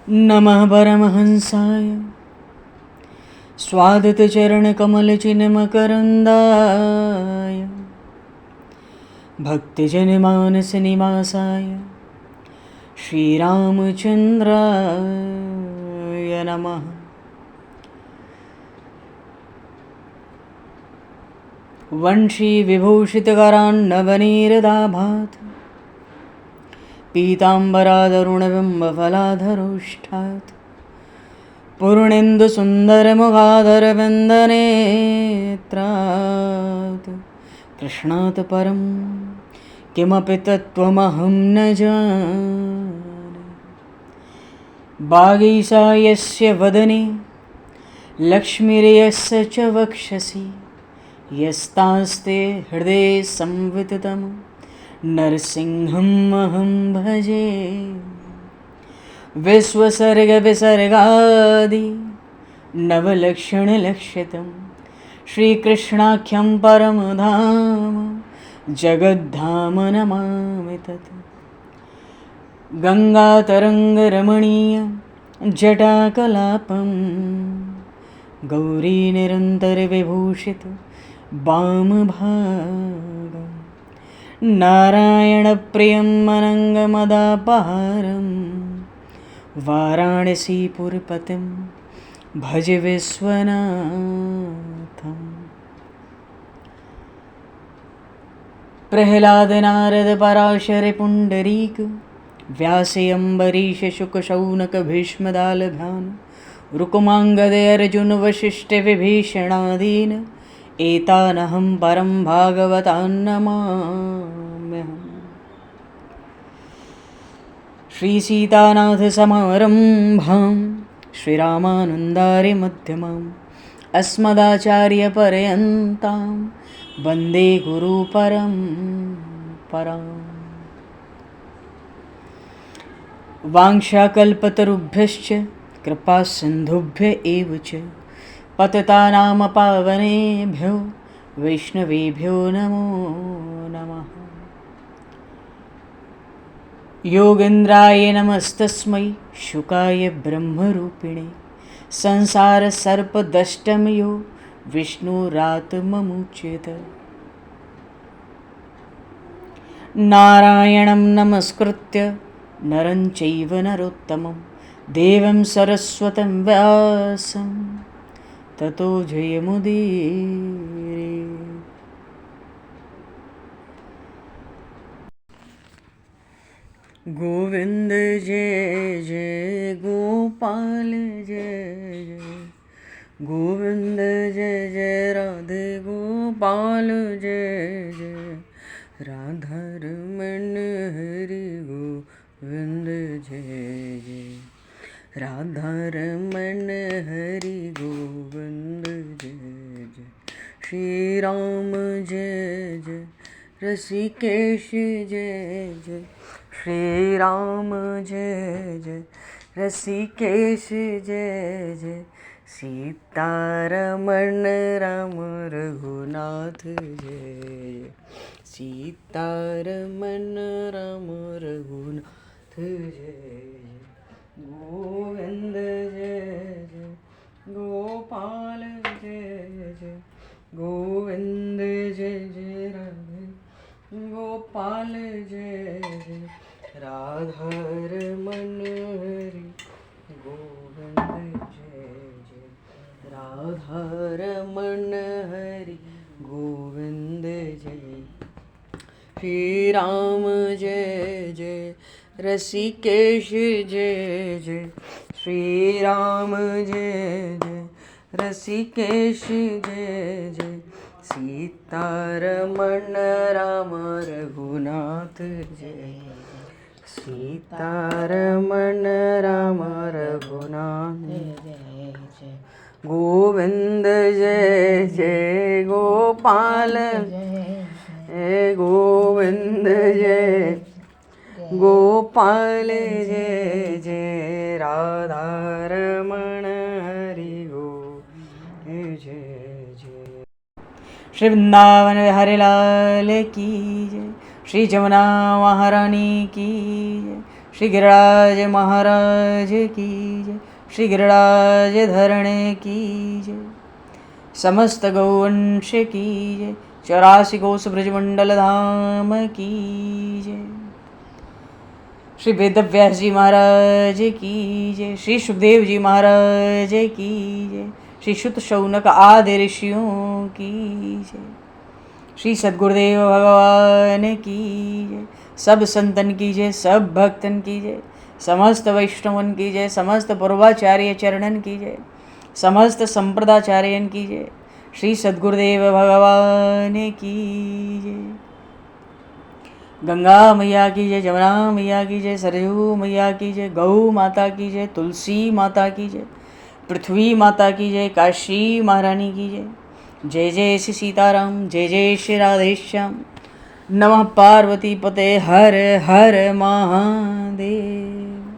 नमः परमहंसाय स्वादतचरणकमलचिन्मकरन्दाय भक्तिजनमानसनिवासाय श्रीरामचन्द्राय नमः। वंशीविभूषितकरान्नवनीरदाभात् पीताम्बरादरुणबिम्बफलाधरोष्ठात् पूर्णेन्दुसुन्दरमुखादरविन्दनेत्रात् कृष्णात् परं किमपि तत्त्वमहं न जाने। वागीशा यस्य वदने लक्ष्मीर्यस्य च वक्षसि यस्तास्ते हृदये संविततं नरसिंहम् अहं भजे। विश्वसर्गविसर्गादि नवलक्षणलक्षितं श्रीकृष्णाख्यं परमधाम जगद्धाम नमामि तत्। गङ्गातरङ्गरमणीयं जटाकलापं गौरीनिरन्तरविभूषितं वामभागं नारायणप्रियं अनङ्गमदापहारं वाराणसीपुरपतिं भज विश्वनाथम्। प्रह्लादनारदपराशरपुण्डरीक व्यासेऽम्बरीशशुकशौनकभीष्मदालभान् रुक्माङ्गदेऽर्जुनवसिष्ठविभीषणादीन् एतानहं परं भागवतान् नमाम्यहम्। श्रीसीतानाथसमारम्भां श्रीरामानन्दार्यमध्यमाम् अस्मदाचार्यपर्यन्तां वन्दे गुरुपरम्पराम्। वाञ्छाकल्पतरुभ्यश्च कृपासिन्धुभ्य एव च पतितानां पावनेभ्यो वैष्णवेभ्यो नमो नमः। योगेन्द्राय नमस्तस्मै शुकाय ब्रह्मरूपिणे संसारसर्पदष्टमयो विष्णुरात्ममुच्यते। नारायणं नमस्कृत्य नरं चैव नरोत्तमं देवं सरस्वतं व्यासं ततो जयमुदीरये। गोविंद जय जय गोपाल जय जय गोविंद जय जय राधे गोपाल जय जय राधा रमण हरि गोविंद जय जय राधा रमण हरि गोविंद जय जय श्री राम जय जय ऋषिकेश जय जय श्री राम जय जय ऋषिकेश जय जय सीतारमण राम रघुनाथ जय सीतारमण राम रघुनाथ जय गोविंद जय जय गोपाल जय जय गोविंद जय जय राधे गोपाल जय जय राधा रमण हरि गोविंद जय जय राधा रमण हरि गोविंद जय श्री राम जय जय ऋषिकेश जय जय श्री राम जय जय ऋषिकेश जय जय सीतारमण राम रघुनाथ जय सीतारमण राम रघुनाथ जय जय गोविंद जय जय गोपाल जय गोविंद जय गोपाल जय जय राधा रमण हरि गोविंद जय जय श्री वृंदावन बिहारी लाल की जय श्री जमुना महारानी की जय श्री गिरिराज महाराज की जय, श्री गिरिराज धरणे की जय, समस्त गौवंश की जय, 84 कोस ब्रजमंडल धाम की जय, श्री वेदव्यास जी महाराज की जय, श्री सुखदेव जी महाराज की जय, श्री शुत शौनक आदि ऋषियों की जय, श्री सद्गुरुदेव भगवान की जय, सब संतन की जय, सब भक्तन की जय, समस्त वैष्णवन की जय, समस्त पूर्वाचार्य चरणन की जय, समस्त संप्रदाचार्यन की जय, श्री सद्गुरुदेव भगवान की जय। गंगा मैया की जय, जमुना मैया की जय, सरयू मैया की जय, गौ माता की जय, तुलसी माता की जय, पृथ्वी माता की जय, काशी महारानी की जय। जय जय श्री सीताराम, जय जय श्री राधेश्याम। नमः पार्वती पते हर हर महादेव।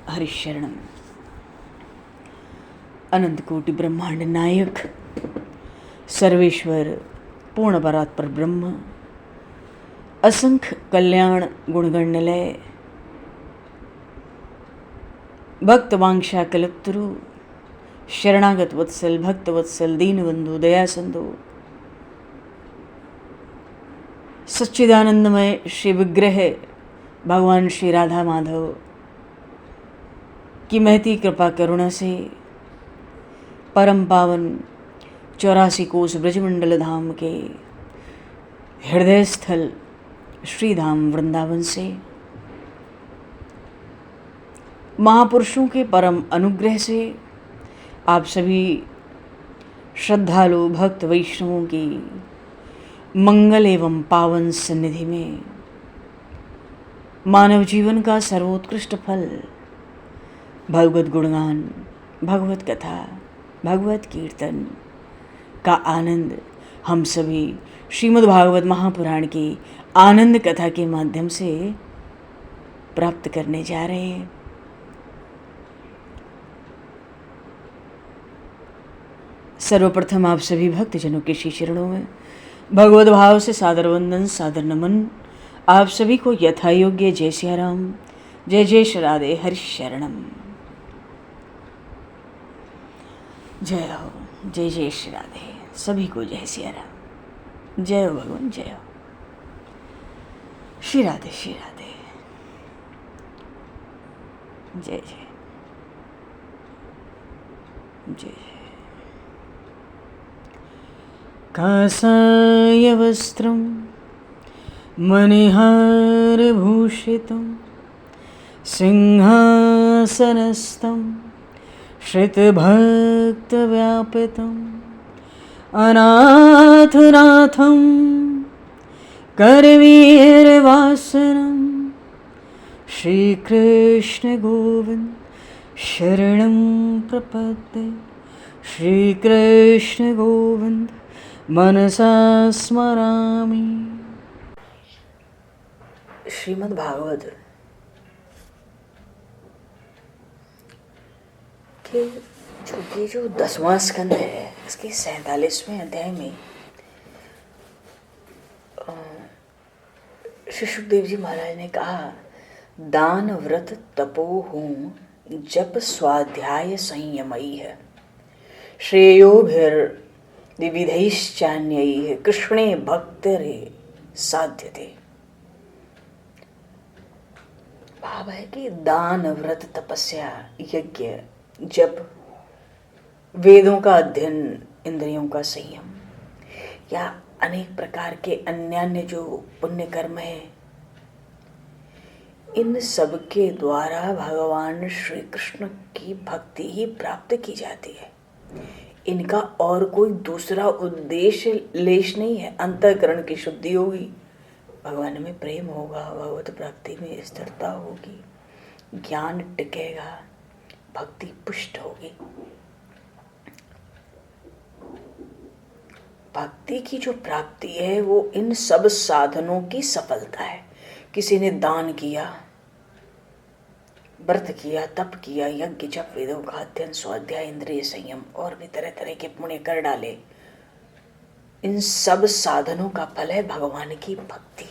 हरिशरणम। अनंत कोटि ब्रह्मांड नायक सर्वेश्वर पूर्ण परात्पर ब्रह्म, असंख्य कल्याण गुणगणलय, भक्त वांछा कल्पतरु, शरणागत वत्सल, भक्त वत्सल, दीनबंधु, दया सिंधु, सच्चिदानंदमय श्री विग्रह भगवान श्री राधा माधव की महती कृपा करुणा से परम पावन 84 कोस ब्रजमंडल धाम के हृदय स्थल श्री धाम वृंदावन से महापुरुषों के परम अनुग्रह से आप सभी श्रद्धालु भक्त वैष्णवों की मंगल एवं पावन सन्निधि में मानव जीवन का सर्वोत्कृष्ट फल भगवत गुणगान, भगवत कथा, भगवत कीर्तन का आनंद हम सभी श्रीमद् भागवत महापुराण की आनंद कथा के माध्यम से प्राप्त करने जा रहे हैं। सर्वप्रथम आप सभी भक्तजनों के श्री चरणों में भगवत भाव से सादर वंदन, सादर नमन। आप सभी को यथा योग्य जय सिया राम, जय जय श्री राधे, हरि शरणम। जय हो, जय जय श्री राधे, सभी को जय सिया राम, जय हो भगवान, जय हो श्री राधे, श्री राधे, जय जय जय जय। कासाय वस्त्रं मणिहारभूषितं सिंहासनस्थं श्रितभक्तव्यापितम् अनाथनाथं करवीरवासनं श्रीकृष्ण गोविंद शरणं प्रपद्ये। श्रीकृष्ण गोविंद मनसा स्मरामि। श्रीमद् भागवत के जो 10वां स्कंद है, इसके 47वें अध्याय में श्री सुखदेव जी महाराज ने कहा, दान व्रत तपो हूँ जप स्वाध्याय संयमई है, श्रेयोभिर्विविधैश्चान्यैः कृष्णे भक्तिरे साध्यते। भाव है कि दान व्रत तपस्या यज्ञ जप, वेदों का अध्ययन, इंद्रियों का संयम या अनेक प्रकार के अन्य जो पुण्य कर्म है, इन सब के द्वारा भगवान श्री कृष्ण की भक्ति ही प्राप्त की जाती है। इनका और कोई दूसरा उद्देश्य लेश नहीं है। अंतःकरण की शुद्धि होगी, भगवान में प्रेम होगा, भगवत प्राप्ति में स्थिरता होगी, ज्ञान टिकेगा, भक्ति पुष्ट होगी। भक्ति की जो प्राप्ति है वो इन सब साधनों की सफलता है। किसी ने दान किया, व्रत किया, तप किया, यज्ञ जप, वेदों का अध्ययन, स्वाध्याय, इंद्रिय संयम और भी तरह तरह के पुण्य कर डाले, इन सब साधनों का फल है भगवान की भक्ति।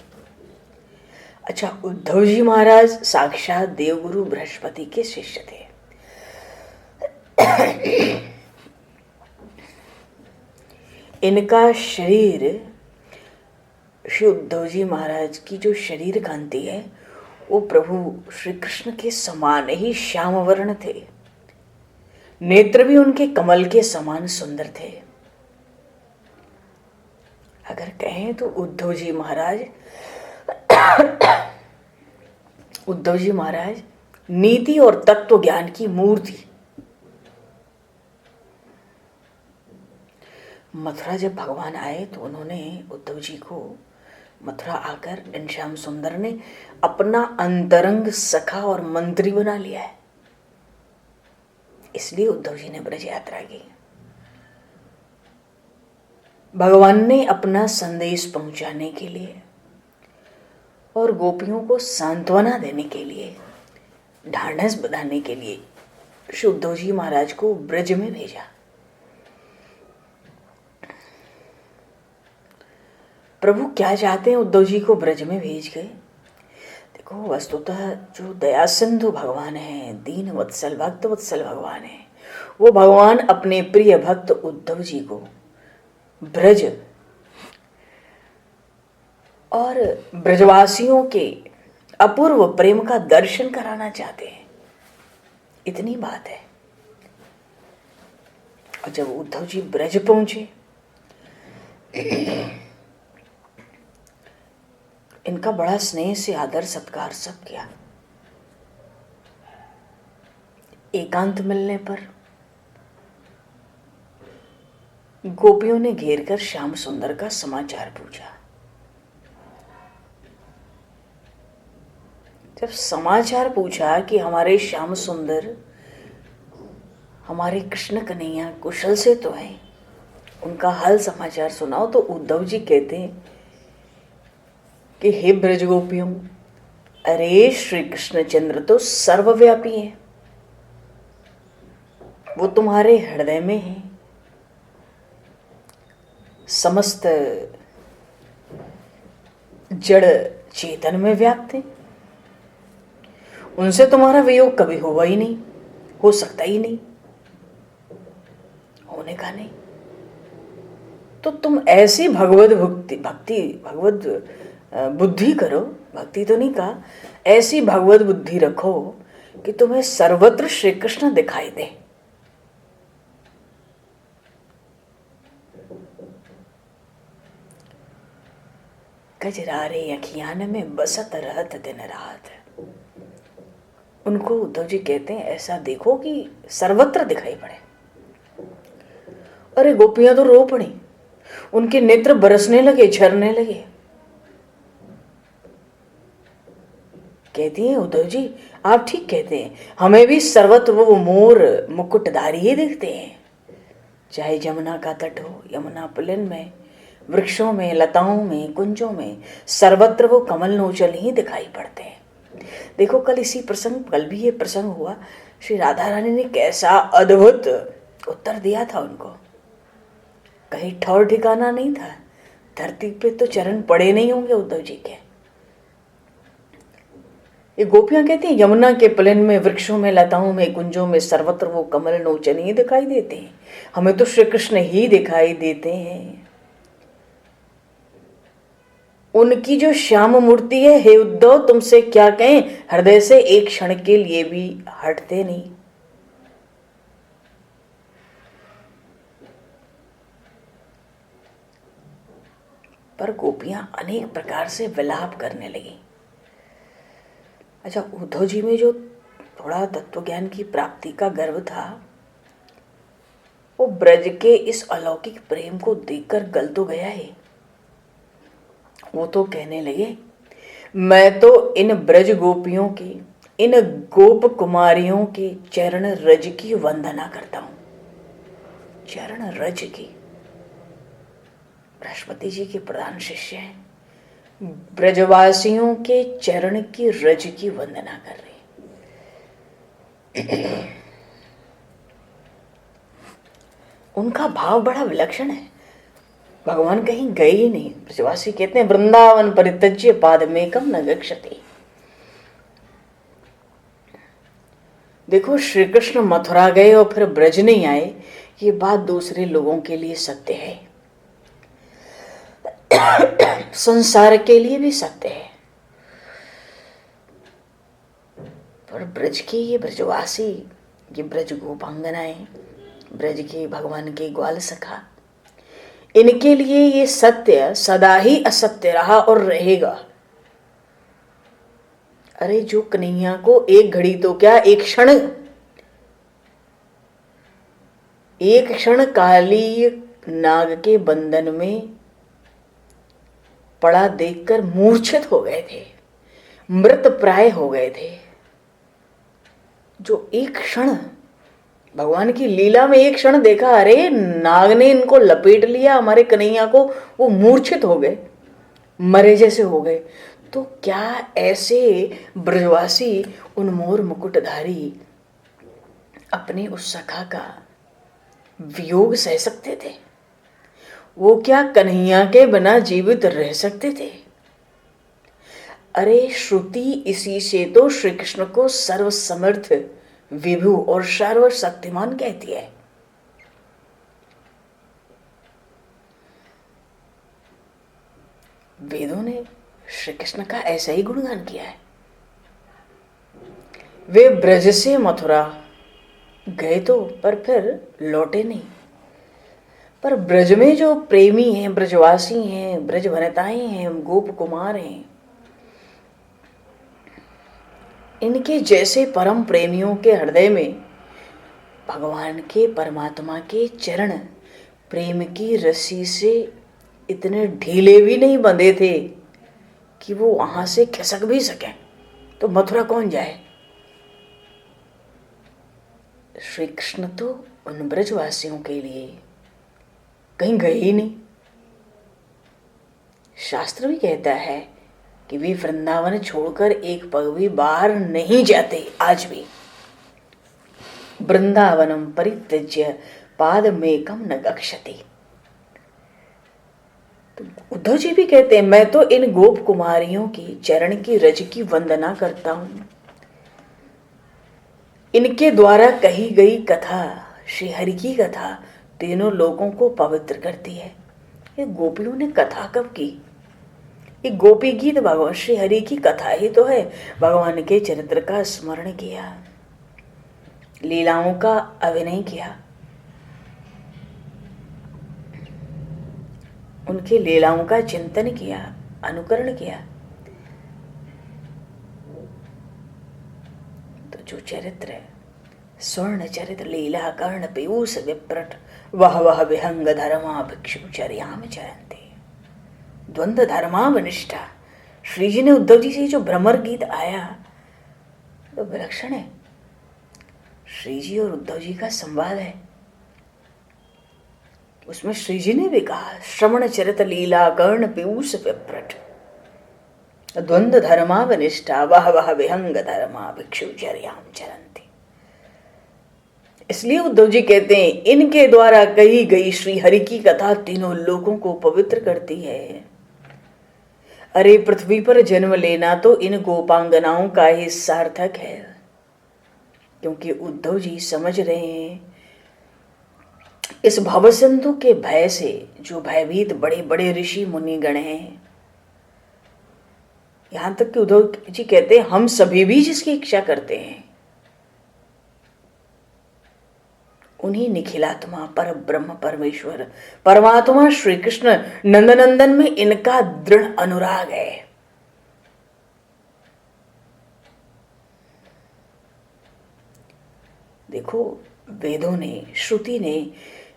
अच्छा, उद्धव जी महाराज साक्षात देवगुरु बृहस्पति के शिष्य थे। इनका शरीर, श्री उद्धव जी महाराज की जो शरीर कांति है वो प्रभु श्री कृष्ण के समान ही श्याम वर्ण थे। नेत्र भी उनके कमल के समान सुंदर थे। अगर कहें तो उद्धव जी महाराज नीति और तत्व ज्ञान की मूर्ति। मथुरा जब भगवान आए तो उन्होंने उद्धव जी को, मथुरा आकर इन श्याम सुंदर ने अपना अंतरंग सखा और मंत्री बना लिया है। इसलिए उद्धव जी ने ब्रज यात्रा की। भगवान ने अपना संदेश पहुंचाने के लिए और गोपियों को सांत्वना देने के लिए, ढाढ़स बंधाने के लिए श्री उद्धव जी महाराज को ब्रज में भेजा। प्रभु क्या चाहते हैं उद्धव जी को ब्रज में भेज गए? देखो, वस्तुतः जो दया सिंधु भगवान है, दीन वत्सल भक्त वत्सल भगवान है, वो भगवान अपने प्रिय भक्त उद्धव जी को ब्रज और ब्रजवासियों के अपूर्व प्रेम का दर्शन कराना चाहते हैं। इतनी बात है। और जब उद्धव जी ब्रज पहुंचे, इनका बड़ा स्नेह से आदर सत्कार सब किया। एकांत मिलने पर गोपियों ने घेर कर श्याम सुंदर का समाचार पूछा। जब समाचार पूछा कि हमारे श्याम सुंदर, हमारे कृष्ण कन्हैया कुशल से तो है, उनका हाल समाचार सुनाओ, तो उद्धव जी कहते हैं कि हे ब्रज गोपियों, अरे श्री कृष्णचंद्र तो सर्वव्यापी है, वो तुम्हारे हृदय में है, समस्त जड़ चेतन में व्याप्त है, उनसे तुम्हारा वियोग कभी होगा ही नहीं, हो सकता ही नहीं, होने का नहीं। तो तुम ऐसी भगवत बुद्धि करो, भक्ति तो नहीं कहा, ऐसी भगवत बुद्धि रखो कि तुम्हें सर्वत्र श्री कृष्ण दिखाई दे। कजरारे अखियान में बसत रहत दिन रात। उनको उद्धव जी कहते हैं ऐसा देखो कि सर्वत्र दिखाई पड़े। अरे गोपियां तो रो पड़ी, उनके नेत्र बरसने लगे, झरने लगे। कहती हैं उद्धव जी, आप ठीक कहते हैं, हमें भी सर्वत्र वो मोर मुकुटधारी ही दिखते हैं। चाहे यमुना का तट हो, यमुना पुलिन में, वृक्षों में, लताओं में, कुंजों में, सर्वत्र वो कमल नोचल ही दिखाई पड़ते हैं। देखो, कल भी ये प्रसंग हुआ, श्री राधा रानी ने कैसा अद्भुत उत्तर दिया था उनको। कहीं ठौर ठिकाना नहीं था, धरती पे तो चरण पड़े नहीं होंगे उद्धव जी के। ये गोपियां कहती हैं यमुना के पुलिन में, वृक्षों में, लताओं में, कुंजों में, सर्वत्र वो कमल नोचन ही दिखाई देते हैं। हमें तो श्री कृष्ण ही दिखाई देते हैं। उनकी जो श्याम मूर्ति है, हे उद्धव तुमसे क्या कहें, हृदय से एक क्षण के लिए भी हटते नहीं। पर गोपियां अनेक प्रकार से विलाप करने लगी। अच्छा, उद्धव जी में जो थोड़ा तत्वज्ञान की प्राप्ति का गर्व था, वो ब्रज के इस अलौकिक प्रेम को देखकर गल तो गया है। वो तो कहने लगे, मैं तो इन ब्रज गोपियों के, इन गोप कुमारियों के चरण रज की वंदना करता हूं। चरण रज की, बृहस्पति जी के प्रधान शिष्य हैं, ब्रजवासियों के चरण की रज की वंदना कर रहे। उनका भाव बड़ा विलक्षण है। भगवान कहीं गए ही नहीं। ब्रजवासी कहते हैं वृंदावन परित्यज्य पादमेकम न गच्छति। देखो श्री कृष्ण मथुरा गए और फिर ब्रज नहीं आए, ये बात दूसरे लोगों के लिए सत्य है, संसार के लिए भी सत्य है, पर ब्रज के ये ब्रजवासी, ये ब्रज गोपांगनाएं, ब्रज के भगवान के ग्वाल सखा, इनके लिए ये सत्य सदा ही असत्य रहा और रहेगा। अरे जो कन्हैया को एक घड़ी तो क्या एक क्षण काली नाग के बंधन में पड़ा देखकर मूर्छित हो गए थे, मृत प्राय हो गए थे, जो एक क्षण भगवान की लीला में एक क्षण देखा, अरे नाग ने इनको लपेट लिया हमारे कन्हैया को, वो मूर्छित हो गए, मरे जैसे हो गए। तो क्या ऐसे ब्रजवासी उन्मोर मुकुटधारी अपने उस सखा का वियोग सह सकते थे? वो क्या कन्हैया के बिना जीवित रह सकते थे? अरे श्रुति इसी से तो श्री कृष्ण को सर्वसमर्थ, विभु और सर्वशक्तिमान कहती है। वेदों ने श्री कृष्ण का ऐसा ही गुणगान किया है। वे ब्रज से मथुरा गए तो, पर फिर लौटे नहीं। पर ब्रज में जो प्रेमी हैं, ब्रजवासी हैं, ब्रज वनिताएं हैं, गोप कुमार हैं, इनके जैसे परम प्रेमियों के हृदय में भगवान के परमात्मा के चरण प्रेम की रस्सी से इतने ढीले भी नहीं बंधे थे कि वो वहां से खिसक भी सकें। तो मथुरा कौन जाए? श्री कृष्ण तो उन ब्रजवासियों के लिए कहीं गए ही नहीं। शास्त्र भी कहता है कि वे वृंदावन छोड़कर एक पग भी बाहर नहीं जाते। आज भी वृंदावनम परित्यज्य पादमेकम न गच्छति। तो उद्धव जी भी कहते हैं मैं तो इन गोप कुमारियों की चरण की रज की वंदना करता हूं। इनके द्वारा कही गई कथा, श्री हरि की कथा, तीनों लोगों को पवित्र करती है। ये गोपियों ने कथा कब की? ये गोपी गीत भगवान श्री हरि की कथा ही तो है। भगवान के चरित्र का स्मरण किया, लीलाओं का अभिनय किया, उनकी लीलाओं का चिंतन किया, अनुकरण किया। तो जो चरित्र स्वर्ण चरित्र लीला कर्ण पीयूष विप्रट वह विहंग धर्मा भिक्षुचर्याम चरन्ते द्वंद्व धर्मावनिष्ठा। श्री जी ने उद्धव जी से जो भ्रमर गीत आया तो विलक्षण है। श्री जी और उद्धव जी का संवाद है। उसमें श्री जी ने भी कहा श्रवण चरित लीला कर्ण पीयूष विप्रट द्वंद्व धर्मावनिष्ठा वह विहंग धर्मा भिक्षुचर्याम चरन्ते। इसलिए उद्धव जी कहते हैं इनके द्वारा कही गई श्री हरि की कथा तीनों लोगों को पवित्र करती है। अरे पृथ्वी पर जन्म लेना तो इन गोपांगनाओं का ही सार्थक है, क्योंकि उद्धव जी समझ रहे हैं इस भवसिंधु के भय से जो भयभीत बड़े बड़े ऋषि मुनिगण हैं, यहां तक कि उद्धव जी कहते हैं हम सभी भी जिसकी इच्छा करते हैं उन्हीं निखिलात्मा पर ब्रह्म परमेश्वर परमात्मा श्री कृष्ण नंदनंदन में इनका दृढ़ अनुराग है। देखो वेदों ने, श्रुति ने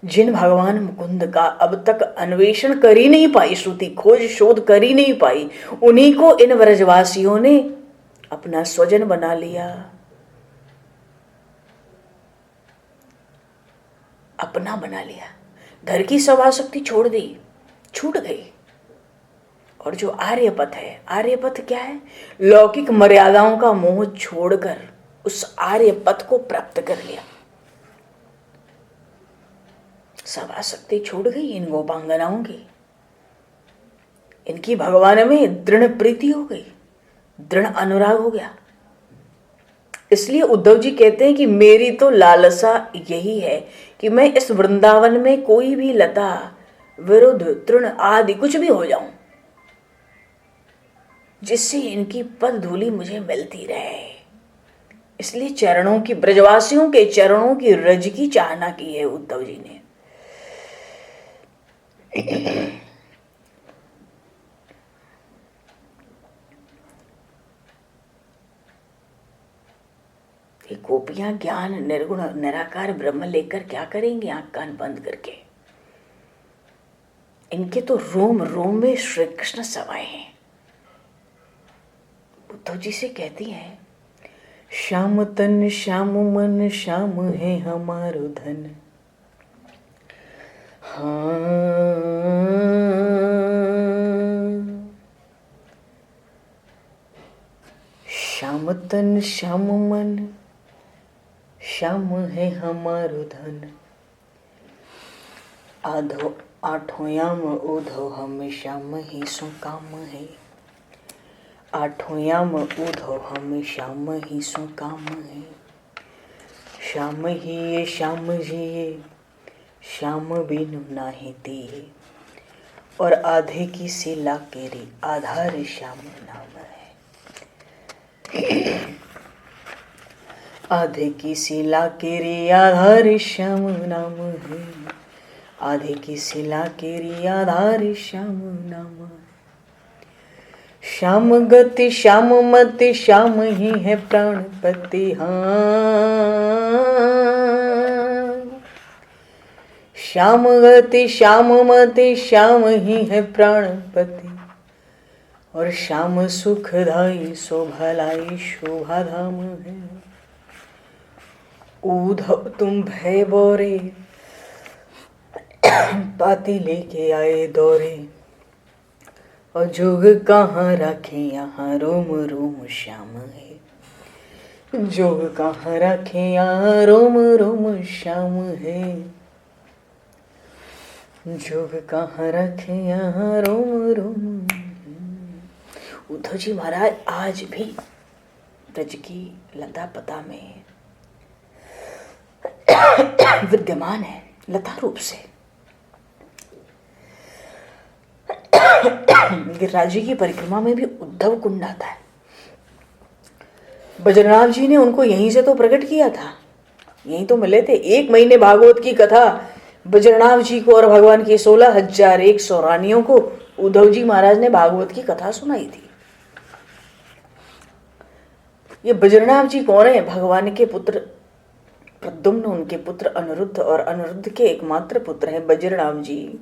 जिन भगवान मुकुंद का अब तक अन्वेषण कर ही नहीं पाई, श्रुति खोज शोध कर ही नहीं पाई, उन्हीं को इन व्रजवासियों ने अपना स्वजन बना लिया, अपना बना लिया। घर की सब आसक्ति छोड़ दी, छूट गई। और जो आर्यपथ है, आर्यपथ क्या है? लौकिक मर्यादाओं का मोह छोड़कर उस आर्यपथ को प्राप्त कर लिया। सब आसक्ति छूट गई इन गोपांगनाओं की। इनकी भगवान में दृढ़ प्रीति हो गई, दृढ़ अनुराग हो गया। इसलिए उद्धव जी कहते हैं कि मेरी तो लालसा यही है कि मैं इस वृंदावन में कोई भी लता विरुद्ध तृण आदि कुछ भी हो जाऊं, जिससे इनकी पद धूलि मुझे मिलती रहे। इसलिए चरणों की, ब्रजवासियों के चरणों की रज की चाहना की है उद्धव जी ने। गोपियां ज्ञान निर्गुण निराकार ब्रह्म लेकर क्या करेंगे आंख कान बंद करके? इनके तो रोम रोम में श्री कृष्ण समाये हैं। उद्धव जी से कहती हैं, श्याम तन श्याम मन श्याम है हमारो धन। हाँ, श्याम तन श्याम मन श्याम है हमारो धन। आठों याम उधो हम श्याम ही सो काम है। आठों याम उधो हम श्याम ही सो काम है। श्याम ही ये श्याम जी ये श्याम बिनु नाहि ते। और आधे की सिला केरी आधार श्याम नाम है। आधे की सिला केरी आधार श्याम नाम है। आधे की सिला केरी आधार श्याम नाम है। श्याम गति श्याम मति श्याम ही है प्राणपति। हाँ, श्याम गति श्याम मति श्याम ही है प्राणपति। और श्याम सुखदाई सो भलाई शोभा धाम है। उद्धव तुम भय बोरे पाती लेके आए दौरे। और जोग कहाँ रखे यहाँ रोम रोम श्याम है। जोग कहाँ रखे यहाँ रोम रोम श्याम है। जोग कहाँ रखे यहाँ रोम रोम। उद्धव जी महाराज आज भी ब्रज की लता पता में विद्यमान है, लता रूप से। गिरिराज जी की परिक्रमा में भी उद्धव कुंड आता है। बजरनाथ जी ने उनको यहीं से तो प्रकट किया था, यहीं तो मिले थे। 1 महीने भागवत की कथा बजरनाथ जी को और भगवान की 16,100 रानियों को उद्धव जी महाराज ने भागवत की कथा सुनाई थी। ये बजरनाथ जी कौन है? भगवान के पुत्र प्रद्युम्न, उनके पुत्र अनिरुद्ध और अनिरुद्ध के एकमात्र पुत्र हैं बजरनाथ जी।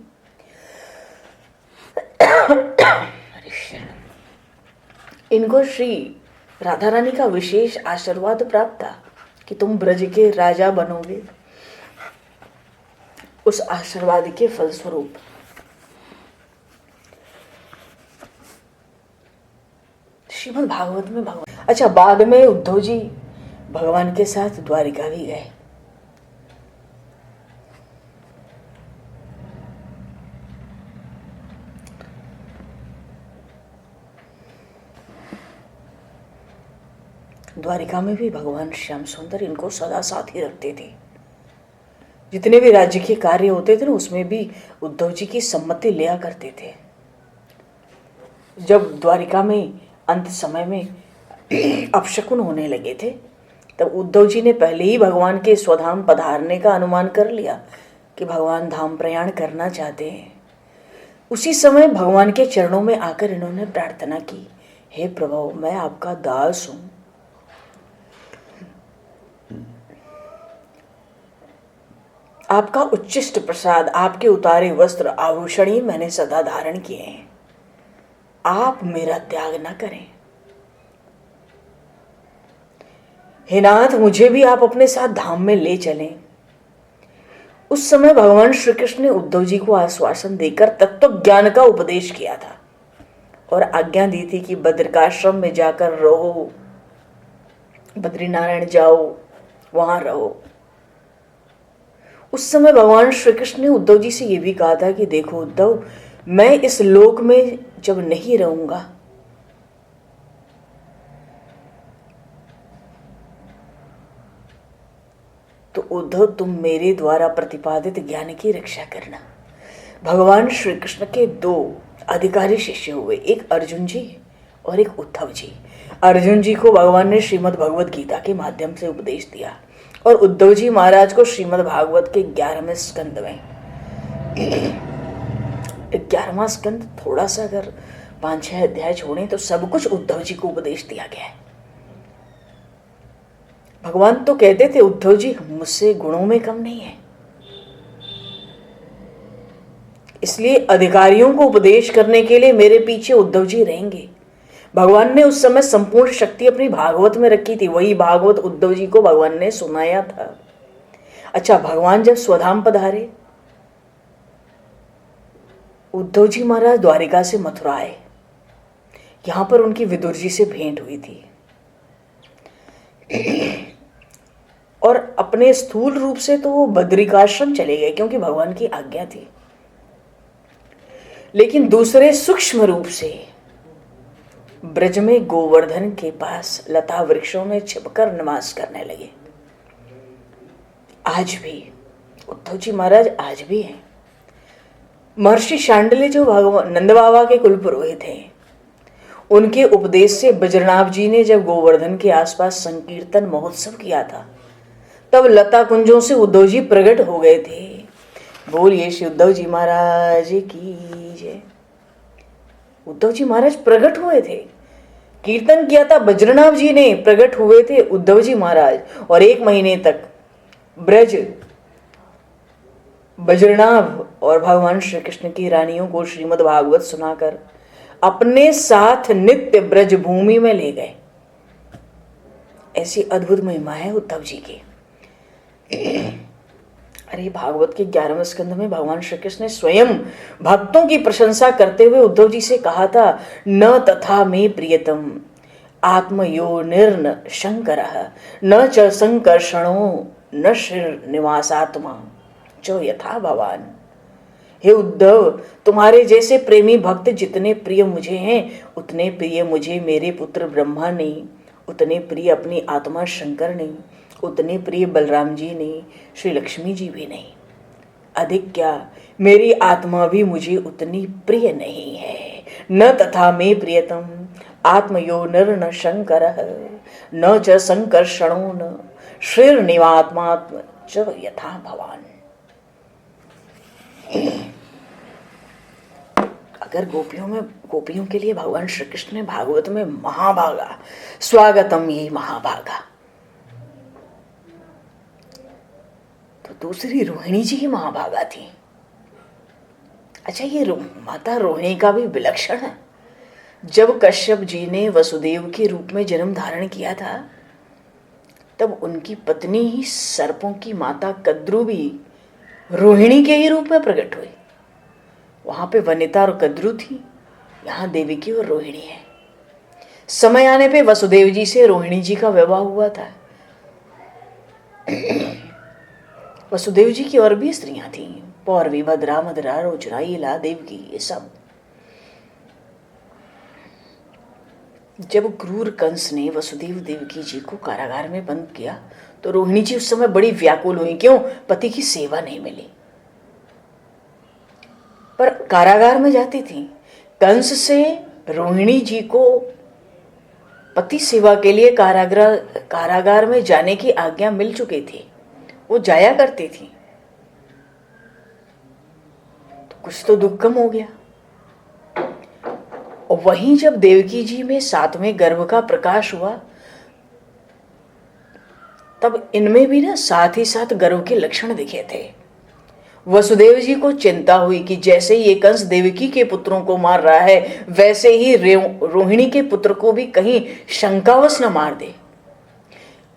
इनको श्री राधा रानी का विशेष आशीर्वाद प्राप्त था कि तुम ब्रज के राजा बनोगे। उस आशीर्वाद के फलस्वरूप श्रीमद् भागवत में भगवान, अच्छा, बाद में उद्धव जी भगवान के साथ द्वारिका भी गए। द्वारिका में भी भगवान श्याम सुंदर इनको सदा साथ ही रखते थे। जितने भी राज्य के कार्य होते थे ना, उसमें भी उद्धव जी की सम्मति लिया करते थे। जब द्वारिका में अंत समय में अपशकुन होने लगे थे, तब उद्धव जी ने पहले ही भगवान के स्वधाम पधारने का अनुमान कर लिया कि भगवान धाम प्रयाण करना चाहते हैं। उसी समय भगवान के चरणों में आकर इन्होंने प्रार्थना की, हे प्रभु, मैं आपका दास हूं। आपका उच्चिष्ट प्रसाद, आपके उतारे वस्त्र आभूषण ही मैंने सदा धारण किए हैं। आप मेरा त्याग न करें। हे नाथ, मुझे भी आप अपने साथ धाम में ले चलें। उस समय भगवान श्री कृष्ण ने उद्धव जी को आश्वासन देकर तत्व ज्ञान का उपदेश किया था और आज्ञा दी थी कि बद्रिकाश्रम में जाकर रहो, बद्रीनारायण जाओ, वहां रहो। उस समय भगवान श्री कृष्ण ने उद्धव जी से यह भी कहा था कि देखो उद्धव, मैं इस लोक में जब नहीं रहूंगा तो उद्धव तुम मेरे द्वारा प्रतिपादित ज्ञान की रक्षा करना। भगवान श्री कृष्ण के दो अधिकारी शिष्य हुए, एक अर्जुन जी और एक उद्धव जी। अर्जुन जी को भगवान ने श्रीमद् भगवत गीता के माध्यम से उपदेश दिया और उद्धव जी महाराज को श्रीमद् भागवत के 11वें स्कंद में, 11वां स्कंद थोड़ा सा अगर 5-6 अध्याय छोड़ें तो सब कुछ उद्धव जी को उपदेश दिया गया है। भगवान तो कहते थे उद्धव जी मुझसे गुणों में कम नहीं है, इसलिए अधिकारियों को उपदेश करने के लिए मेरे पीछे उद्धव जी रहेंगे। भगवान ने उस समय संपूर्ण शक्ति अपनी भागवत में रखी थी, वही भागवत उद्धव जी को भगवान ने सुनाया था। अच्छा, भगवान जब स्वधाम पधारे, उद्धव जी महाराज द्वारिका से मथुरा आए, यहां पर उनकी विदुर जी से भेंट हुई थी और अपने स्थूल रूप से तो वो बद्रिकाश्रम चले गए क्योंकि भगवान की आज्ञा थी, लेकिन दूसरे सूक्ष्म रूप से ब्रज में गोवर्धन के पास लता वृक्षों में छिपकर निवास करने लगे। आज भी उद्धव जी महाराज आज भी हैं। महर्षि शांडिल्य जो भगवान नंद बाबा के कुल पुरोहित हैं, उनके उपदेश से बज्रनाभ जी ने जब गोवर्धन के आसपास संकीर्तन महोत्सव किया था, तब लता कुंजों से उद्धव जी प्रकट हो गए थे। बोलिए श्री उद्धव जी महाराज की जय। उद्धव जी महाराज प्रकट हुए थे, कीर्तन किया था बज्रनाभ जी ने, प्रकट हुए थे उद्धव जी महाराज और 1 महीने तक ब्रज बज्रनाभ और भगवान श्री कृष्ण की रानियों को श्रीमद् भागवत सुनाकर अपने साथ नित्य ब्रज भूमि में ले गए। ऐसी अद्भुत महिमा है उद्धव जी की। अरे भागवत के 11वें स्कंद में भगवान श्री कृष्ण ने स्वयं भक्तों की प्रशंसा करते हुए उद्धव जी से कहा था, न तथा मे प्रियतम आत्मयोनिर्न शंकरः न च संकर्षणो न श्रीर निवासात्मा जो यथा भवान। हे उद्धव, तुम्हारे जैसे प्रेमी भक्त जितने प्रिय मुझे हैं, उतने प्रिय मुझे मेरे पुत्र ब्रह्मा नहीं, उतने प्रिय अपनी आत्मा शंकर नहीं, उतने प्रिय बलराम जी नहीं, श्री लक्ष्मी जी भी नहीं। अधिक क्या, मेरी आत्मा भी मुझे उतनी प्रिय नहीं है। न तथा मे प्रियतम आत्मयोनिर्न शंकरः न च संकर्षणो न श्रीर्निवात्मात्म च यथा भवान। अगर गोपियों के लिए भगवान श्री कृष्ण ने भागवत में महाभागा स्वागतम ये महाभागा, तो दूसरी रोहिणी जी की महाभागा थी। अच्छा, ये माता रोहिणी का भी विलक्षण है। जब कश्यप जी ने वसुदेव के रूप में जन्म धारण किया था, तब उनकी पत्नी ही सर्पों की माता कद्रु भी रोहिणी के ही रूप में प्रकट हुई। वहां पे वनिता और कद्रु थी, यहाँ देविकी और रोहिणी है। समय आने पे वसुदेव जी से रोहिणी जी का विवाह हुआ था। वसुदेव जी की और भी स्त्रियां थीं, पौरवी, भद्रा, मदरा, रोचना, ईला, देवकी, ये सब। जब क्रूर कंस ने वसुदेव देवकी जी को कारागार में बंद किया, तो रोहिणी जी उस समय बड़ी व्याकुल हुई। क्यों? पति की सेवा नहीं मिली। पर कारागार में जाती थी, कंस से रोहिणी जी को पति सेवा के लिए कारागार में जाने की आज्ञा मिल चुकी थी, वो जाया करती थी। तो कुछ तो दुख कम हो गया। और वहीं जब देवकी जी में 7वें गर्भ का प्रकाश हुआ, तब इनमें भी ना साथ ही साथ गर्भ के लक्षण दिखे थे। वसुदेव जी को चिंता हुई कि जैसे ये कंस देवकी के पुत्रों को मार रहा है, वैसे ही रोहिणी के पुत्र को भी कहीं शंकावश न मार दे।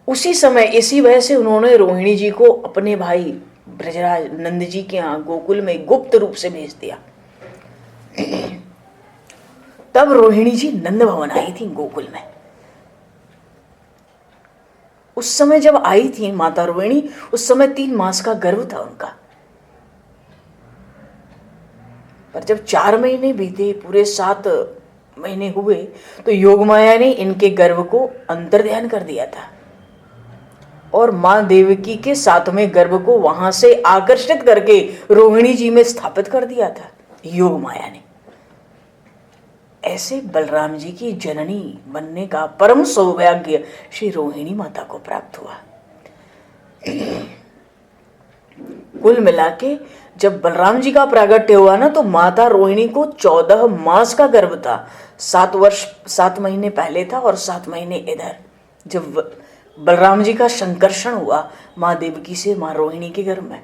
उसी समय इसी वजह से उन्होंने रोहिणी जी को अपने भाई ब्रजराज नंद जी के यहाँ गोकुल में गुप्त रूप से भेज दिया। तब रोहिणी जी नंद भवन आई थी गोकुल में। उस समय जब आई थी माता रोहिणी, उस समय 3 मास का गर्भ था उनका। पर जब 4 महीने बीते, पूरे 7 महीने हुए, तो योग माया ने इनके गर्भ को अंतर्ध्यान कर दिया था और मां देवकी के 7वें गर्भ को वहां से आकर्षित करके रोहिणी जी में स्थापित कर दिया था योग माया ने। ऐसे बलराम जी की जननी बनने का परम सौभाग्य श्री रोहिणी माता को प्राप्त हुआ। कुल मिला के जब बलराम जी का प्रागट्य हुआ ना, तो माता रोहिणी को 14 मास का गर्भ था। 7 महीने पहले था और 7 महीने इधर। जब बलराम जी का संकर्षण हुआ माँ देवकी से माँ रोहिणी के गर्भ में,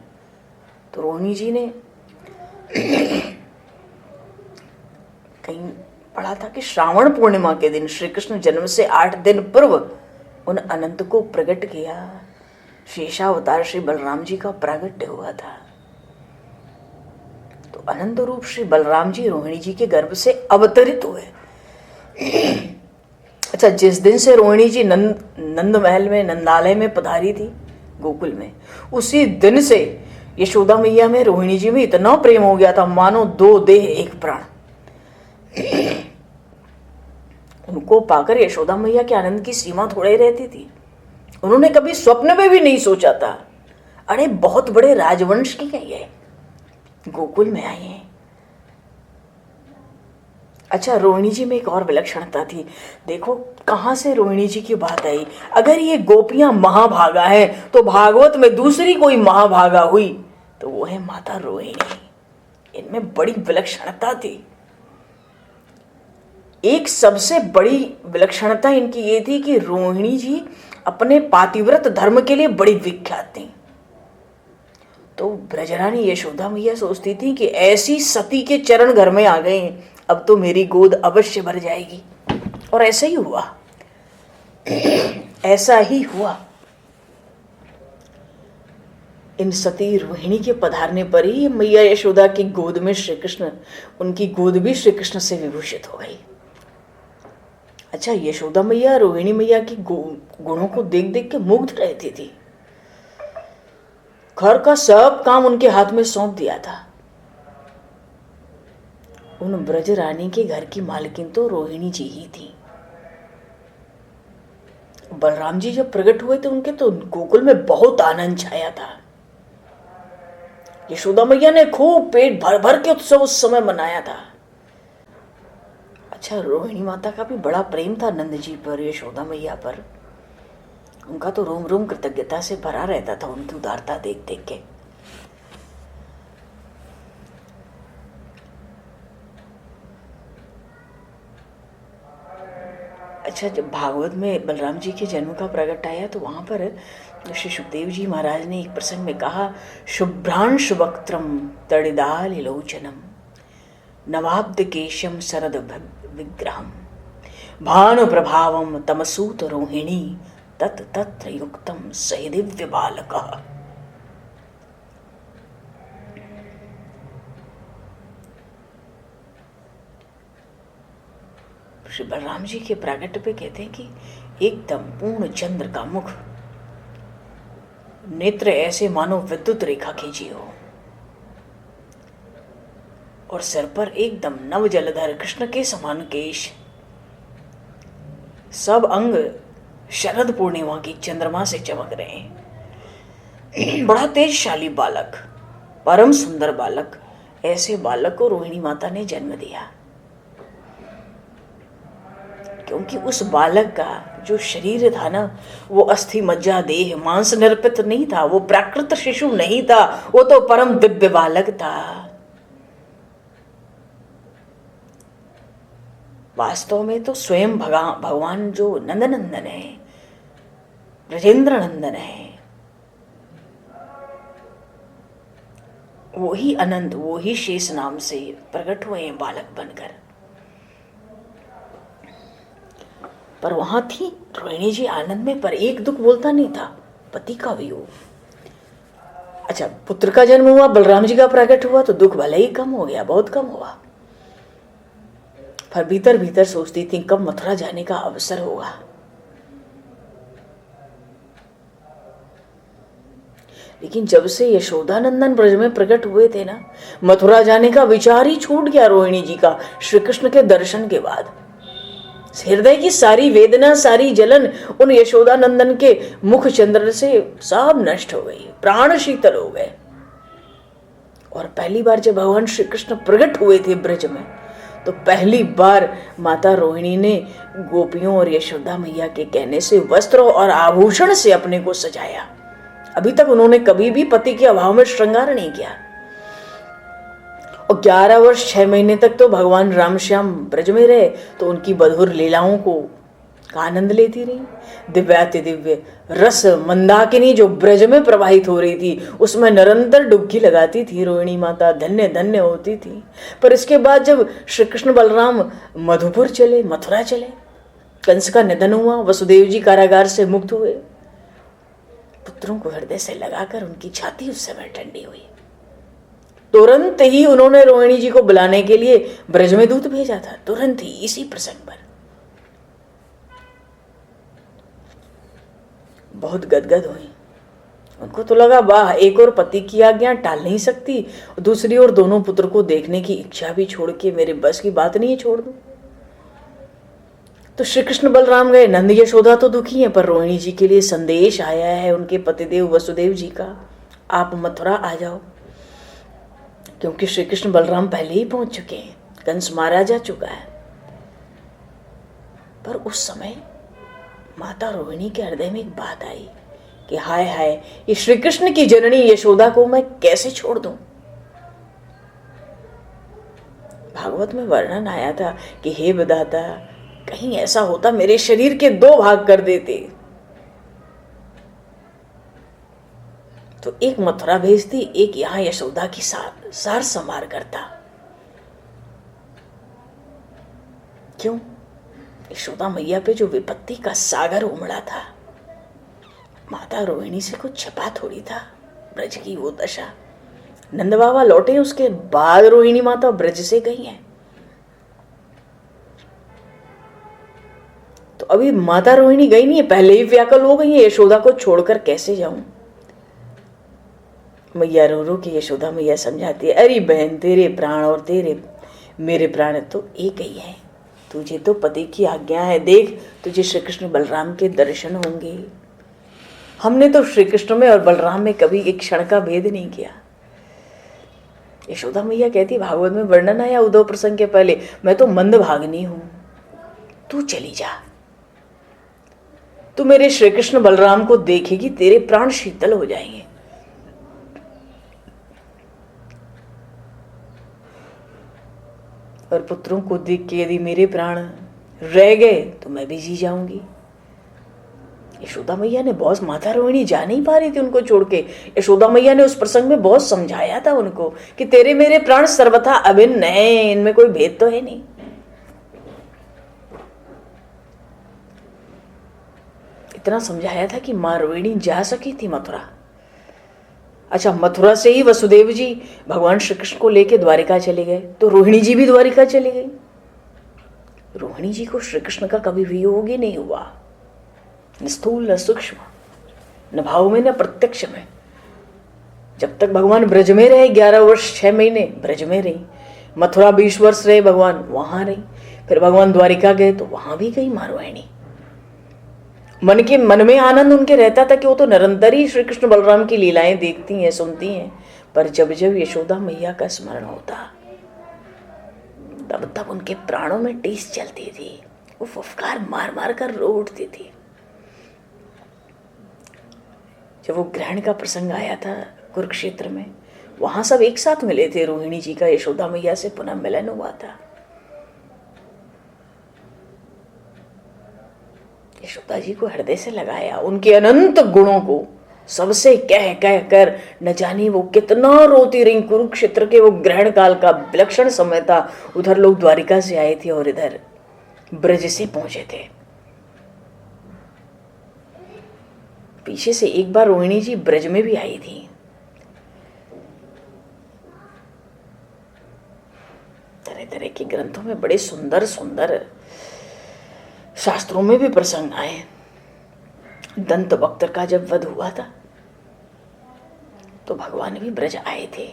तो रोहिणी जी ने कहीं पढ़ा था कि श्रावण पूर्णिमा के दिन श्री कृष्ण जन्म से 8 दिन पूर्व उन अनंत को प्रकट किया। शेषावतार श्री बलराम जी का प्रागट्य हुआ था। तो अनंत रूप श्री बलराम जी रोहिणी जी के गर्भ से अवतरित हुए। अच्छा, जिस दिन से रोहिणी जी नंद महल में, नंदालय में पधारी थी गोकुल में, उसी दिन से यशोदा मैया में रोहिणी जी में इतना प्रेम हो गया था, मानो 2 देह 1 प्राण। उनको पाकर यशोदा मैया के आनंद की सीमा थोड़े रहती थी। उन्होंने कभी स्वप्न में भी नहीं सोचा था, अरे बहुत बड़े राजवंश की है ये, गोकुल में आई है। अच्छा, रोहिणी जी में एक और विलक्षणता थी। देखो कहां से रोहिणी जी की बात आई। अगर ये गोपियां महाभागा है, तो भागवत में दूसरी कोई महाभागा हुई तो वो है माता रोहिणी। इनमें बड़ी विलक्षणता थी। एक सबसे बड़ी विलक्षणता इनकी ये थी कि रोहिणी जी अपने पातिव्रत धर्म के लिए बड़ी विख्यात थी। तो ब्रजरानी यशोदा मैया सोचती थी कि ऐसी सती के चरण घर में आ गए हैं, अब तो मेरी गोद अवश्य भर जाएगी। और ऐसा ही हुआ। ऐसा ही हुआ। इन सती रोहिणी के पधारने पर ही मैया यशोदा की गोद में श्री कृष्ण, उनकी गोद भी श्री कृष्ण से विभूषित हो गई। अच्छा, यशोदा मैया रोहिणी मैया की गुणों को देख देख के मुग्ध रहती थी। घर का सब काम उनके हाथ में सौंप दिया था। उन ब्रज रानी के घर की मालकिन तो रोहिणी जी ही थी। बलराम जी जब प्रकट हुए थे उनके, तो गोकुल में बहुत आनंद छाया था। यशोदा मैया ने खूब पेट भर भर के उत्सव उस समय मनाया था। अच्छा, रोहिणी माता का भी बड़ा प्रेम था नंद जी पर, यशोदा मैया पर। उनका तो रोम रोम कृतज्ञता से भरा रहता था उनकी उदारता देख देख के। अच्छा, जब भागवत में बलराम जी के जन्म का प्रकट आया, तो वहां पर श्री सुखदेव जी महाराज ने एक प्रसंग में कहा, शुभ्रांश वक्त्रम तड़िदाल लोचनम नवाब्द केशम शरद विग्रहम भानु प्रभावम तमसूत रोहिणी तत् तत्र युक्तम सहि दिव्य बालकः। श्री बलराम जी के प्रागट्य पे कहते हैं कि एकदम पूर्ण चंद्र का मुख, नेत्र ऐसे मानो विद्युत रेखा खींची हो, और सिर पर एकदम नव जलधर कृष्ण के समान केश, सब अंग शरद पूर्णिमा की चंद्रमा से चमक रहे हैं। बड़ा तेजशाली बालक, परम सुंदर बालक। ऐसे बालक को रोहिणी माता ने जन्म दिया, क्योंकि उस बालक का जो शरीर था ना, वो अस्थि मज्जा देह मांस निर्पित नहीं था, वो प्राकृत शिशु नहीं था, वो तो परम दिव्य बालक था। वास्तव में तो स्वयं भगवान जो नंदनंदन है, ब्रजेंद्र नंदन है, वो ही अनंत, वो ही शेष नाम से प्रकट हुए हैं बालक बनकर। पर वहां थी रोहिणी जी आनंद में, पर एक दुख बोलता नहीं था, पति का वियोग। अच्छा, पुत्र का जन्म हुआ, बलराम जी का प्रकट हुआ, तो दुख भले ही कम हो गया, बहुत कम हुआ। पर भीतर भीतर सोचती थी कब मथुरा जाने का अवसर होगा। लेकिन जब से यशोदानंदन ब्रज में प्रकट हुए थे ना, मथुरा जाने का विचार ही छूट गया रोहिणी जी का। श्री कृष्ण के दर्शन के बाद हृदय की सारी वेदना, सारी जलन उन यशोदानंदन के मुख चंद्र से सब नष्ट हो गई, प्राण शीतल हो गए। और पहली बार जब भगवान श्री कृष्ण प्रकट हुए थे ब्रज में, तो पहली बार माता रोहिणी ने गोपियों और यशोदा मैया के कहने से वस्त्रों और आभूषण से अपने को सजाया। अभी तक उन्होंने कभी भी पति के अभाव में श्रृंगार नहीं किया। और 11 वर्ष 6 महीने तक तो भगवान राम श्याम ब्रज में रहे, तो उनकी मधुर लीलाओं को आनंद लेती रही। दिव्याति दिव्य रस मंदाकिनी जो ब्रज में प्रवाहित हो रही थी, उसमें निरंतर डुबकी लगाती थी रोहिणी माता, धन्य धन्य होती थी। पर इसके बाद जब श्री कृष्ण बलराम मधुपुर चले, मथुरा चले, कंस का निधन हुआ, वसुदेव जी कारागार से मुक्त हुए, पुत्रों को हृदय से लगाकर उनकी छाती उस समय ठंडी हुई। तुरंत ही उन्होंने रोहिणी जी को बुलाने के लिए ब्रज में दूत भेजा था, तुरंत ही इसी प्रसंग पर। बहुत गदगद हुई। उनको तो लगा वाह, एक और पति की आज्ञा टाल नहीं सकती, दूसरी ओर दोनों पुत्र को देखने की इच्छा भी छोड़ के मेरे बस की बात नहीं है, छोड़ दूं। तो श्री कृष्ण बलराम गए। नंद यशोदा तो दुखी हैं, पर रोहिणी जी के लिए संदेश आया है उनके पतिदेव वसुदेव जी का, आप मथुरा आ जाओ। क्योंकि श्री कृष्ण बलराम पहले ही पहुंच चुके हैं, कंस मारा जा चुका है। पर उस समय माता रोहिणी के हृदय में एक बात आई कि हाय हाय, ये श्री कृष्ण की जननी यशोदा को मैं कैसे छोड़ दूं। भागवत में वर्णन आया था कि हे विधाता, कहीं ऐसा होता मेरे शरीर के 2 भाग कर देते, तो एक मथुरा भेजती, एक यहां यशोदा की सार संभार करता। क्यों? यशोदा मैया पे जो विपत्ति का सागर उमड़ा था, माता रोहिणी से कुछ छिपा थोड़ी था ब्रज की वो दशा। नंद बाबा लौटे, उसके बाद रोहिणी माता ब्रज से गई है। तो अभी माता रोहिणी गई नहीं है, पहले ही व्याकुल हो गई है, यशोदा को छोड़कर कैसे जाऊं। मैया रो रो के यशोदा मैया समझाती है, अरे बहन, तेरे प्राण और तेरे मेरे प्राण तो एक ही है, तुझे तो पति की आज्ञा है, देख तुझे श्री कृष्ण बलराम के दर्शन होंगे। हमने तो श्री कृष्ण में और बलराम में कभी एक क्षण का भेद नहीं किया। यशोदा मैया कहती, भागवत में वर्णन आया उद्धव प्रसंग के पहले, मैं तो मंद भागनी हूं, तू चली जा, तू मेरे श्री कृष्ण बलराम को देखेगी, तेरे प्राण शीतल हो जाएंगे। और पुत्रों को देख के यदि मेरे प्राण रह गए तो मैं भी जी जाऊंगी। यशोदा मैया ने बहुत, माता रोहिणी जा नहीं पा रही थी उनको छोड़ के। यशोदा मैया ने उस प्रसंग में बहुत समझाया था उनको कि तेरे मेरे प्राण सर्वथा अभिन्न हैं, इनमें कोई भेद तो है नहीं। इतना समझाया था कि मां रोहिणी जा सकी थी मथुरा। अच्छा, मथुरा से ही वसुदेव जी भगवान श्री कृष्ण को लेके द्वारिका चले गए, तो रोहिणी जी भी द्वारिका चली गई। रोहिणी जी को श्री कृष्ण का कभी वियोग ही नहीं हुआ, न स्थूल न सूक्ष्म, न भाव में न प्रत्यक्ष में। जब तक भगवान ब्रज में रहे, 11 वर्ष 6 महीने ब्रज में रही, मथुरा 20 वर्ष रहे भगवान, वहां रही, फिर भगवान द्वारिका गए तो वहां भी गई मां रोहिणी। मन में आनंद उनके रहता था कि वो तो निरंतर ही श्री कृष्ण बलराम की लीलाएं देखती हैं, सुनती हैं, पर जब जब यशोदा मैया का स्मरण होता, तब तब उनके प्राणों में टीस चलती थी, वो फुफकार मार मार कर रो उठती थी। जब वो ग्रहण का प्रसंग आया था कुरुक्षेत्र में, वहां सब एक साथ मिले थे, रोहिणी जी का यशोदा मैया से पुनः मिलन हुआ था। यशोदा जी को हृदय से लगाया, उनके अनंत गुणों को सबसे कह कह कर न जाने वो कितना रोती रही। कुरुक्षेत्र के वो ग्रहण काल का विलक्षण समय था, उधर लोग द्वारिका से आए थे और इधर ब्रज से पहुंचे थे। पीछे से एक बार रोहिणी जी ब्रज में भी आई थी। तरह तरह के ग्रंथों में बड़े सुंदर सुंदर शास्त्रों में भी प्रसंग आए। दंत वक्त्र का जब वध हुआ था, तो भगवान भी ब्रज आए थे।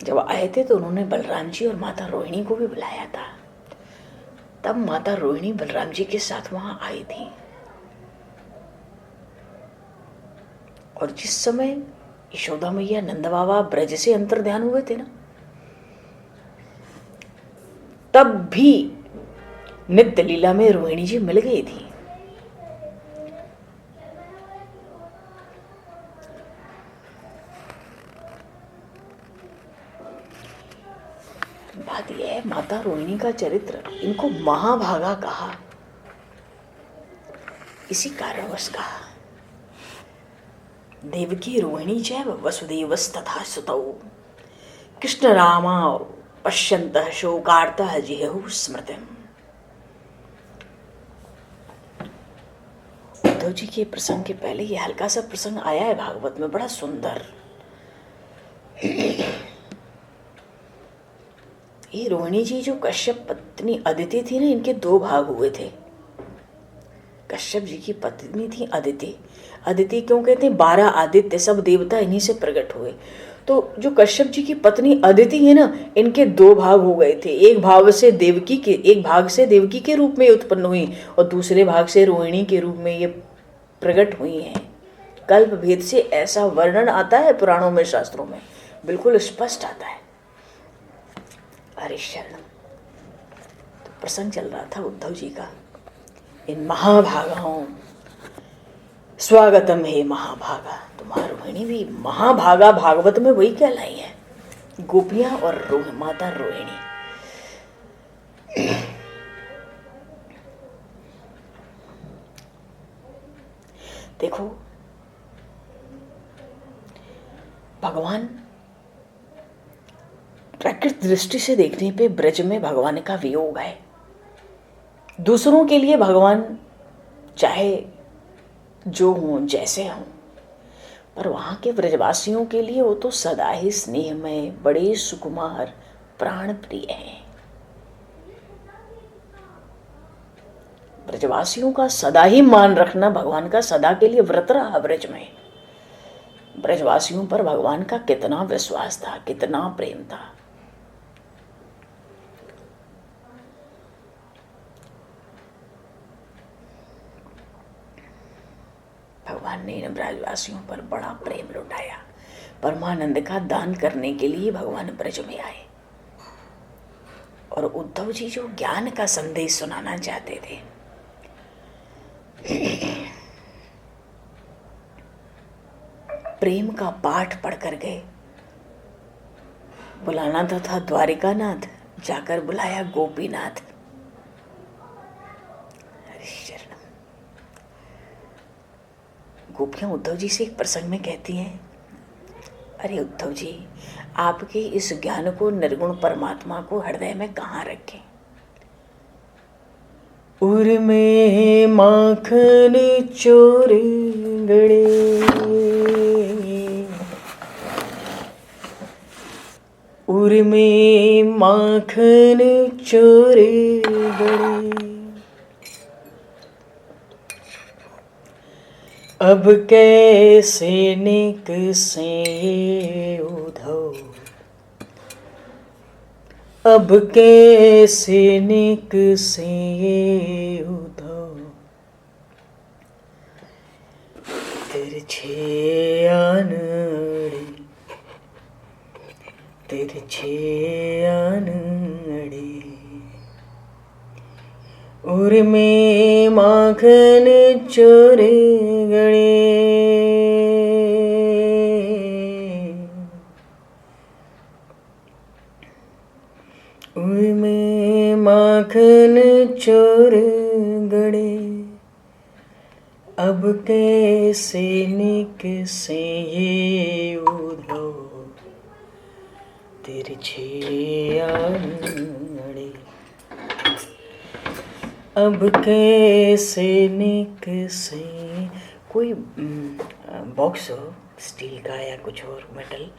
जब आए थे तो उन्होंने बलराम जी और माता रोहिणी को भी बुलाया था। तब माता रोहिणी बलराम जी के साथ वहां आई थी। और जिस समय यशोदा मैया नंद बाबा ब्रज से अंतर्ध्यान हुए थे ना, तब भी नित्य लीला में रोहिणी जी मिल गई थी। बात यह है, माता रोहिणी का चरित्र, इनको महाभागा कहा इसी कारणवश कहा। देवकी रोहिणी चैव वसुदेवस्तथा सुतौ कृष्ण रामा पश्यन्तः शोकार्तः जिहुः स्मृतिम्। उद्धव जी के प्रसंग के पहले ये हल्का सा प्रसंग आया है भागवत में, बड़ा सुंदर। ये रोहिणी जी जो कश्यप पत्नी अदिति थी ना, इनके दो भाग हुए थे। कश्यप जी की पत्नी थी अदिति। अदिति क्यों कहते हैं? 12 आदित्य, सब देवता इन्हीं से प्रकट हुए। तो जो कश्यप जी की पत्नी अदिति है ना, इनके दो भाग हो गए थे। एक भाग से देवकी के रूप में उत्पन्न हुई और दूसरे भाग से रोहिणी के रूप में ये प्रकट हुई हैं। कल्प भेद से ऐसा वर्णन आता है पुराणों में, शास्त्रों में बिल्कुल स्पष्ट आता है। हरे शरण। तो प्रसंग चल रहा था उद्धव जी का, इन महाभागाओं स्वागतम हे महाभागा। तुम्हारा रोहिणी भी महाभागा, भागवत में वही कहलाई है, गोपियां और माता रोहिणी। देखो भगवान प्रकृति दृष्टि से देखने पे ब्रज में भगवान का वियोग है। दूसरों के लिए भगवान चाहे जो हों, जैसे हों, पर वहां के ब्रजवासियों के लिए वो तो सदा ही स्नेहमय, बड़े सुकुमार, प्राण प्रिय हैं। ब्रजवासियों का सदा ही मान रखना भगवान का सदा के लिए व्रत रहा ब्रज में। ब्रजवासियों पर भगवान का कितना विश्वास था, कितना प्रेम था। भगवान ने इन ब्रजवासियों पर बड़ा प्रेम लुटाया। परमानंद का दान करने के लिए भगवान ब्रज में आए और उद्धव जी जो ज्ञान का संदेश सुनाना चाहते थे, प्रेम का पाठ पढ़ कर गए। बुलाना तो था द्वारिकानाथ, जाकर बुलाया गोपीनाथ। गोपियां उद्धव जी से एक प्रसंग में कहती हैं, अरे उद्धव जी, आपके इस ज्ञान को, निर्गुण परमात्मा को हृदय में कहाँ रखें? उर में माखन चोर गड़े, उर में माखन चोर गड़े, अब कैसे निकसे उद्धव, अब कैसे निकसे उद्धव, तिरछे आनड़े, तिरछे आनड़े, उर में माखन चोर गड़े, उर में माखन चोर गड़े, अब कैसे निकसे ये उद्धव, तिरछे आनड़े, अब कैसे निकसे। कोई बॉक्स हो स्टील का या कुछ और मेटल,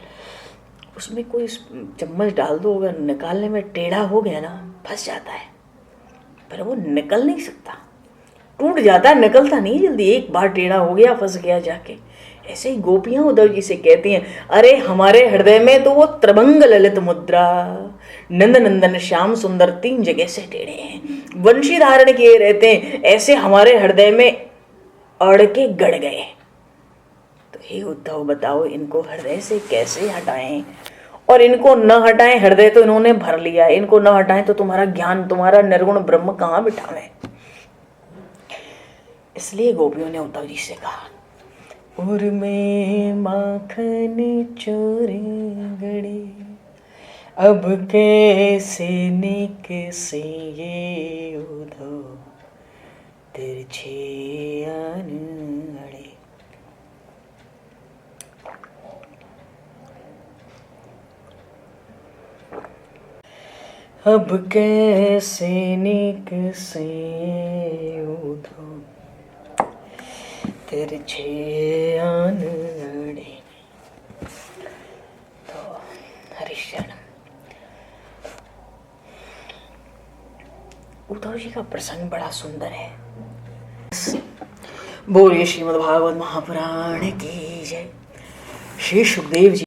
उसमें कोई चम्मच डाल दो, अगर निकालने में टेढ़ा हो गया ना, फंस जाता है, पर वो निकल नहीं सकता। टूट जाता है, निकलता नहीं जल्दी, एक बार टेढ़ा हो गया फंस गया जाके। ऐसे ही गोपियां उद्धव जी से कहती हैं, अरे हमारे हृदय में तो वो त्रिभंग ललित मुद्रा, नंद नंदन श्याम सुंदर तीन जगह से टेढ़े हैं, वंशी धारण किए रहते हैं, ऐसे हमारे हृदय में अड़ के गड़ गए। तो हे उद्धव बताओ इनको हृदय से कैसे हटाएं, और इनको न हटाएं, हृदय तो इन्होंने भर लिया, इनको न हटाएं तो तुम्हारा ज्ञान, तुम्हारा निर्गुण ब्रह्म कहाँ बिठावें। इसलिए गोपियों ने उद्धव जी से कहा, उर में माखन चोरे गड़े, अब कैसे निकसे ये उद्धव तिरछे अनड़े। अब कैसे निकसे उद्धव तिरछे अनड़े। तो हरिशरण उद्धव जी का प्रसंग बड़ा सुंदर है। बोलिए श्रीमद् भागवत महापुराण की जय। श्री सुखदेव जी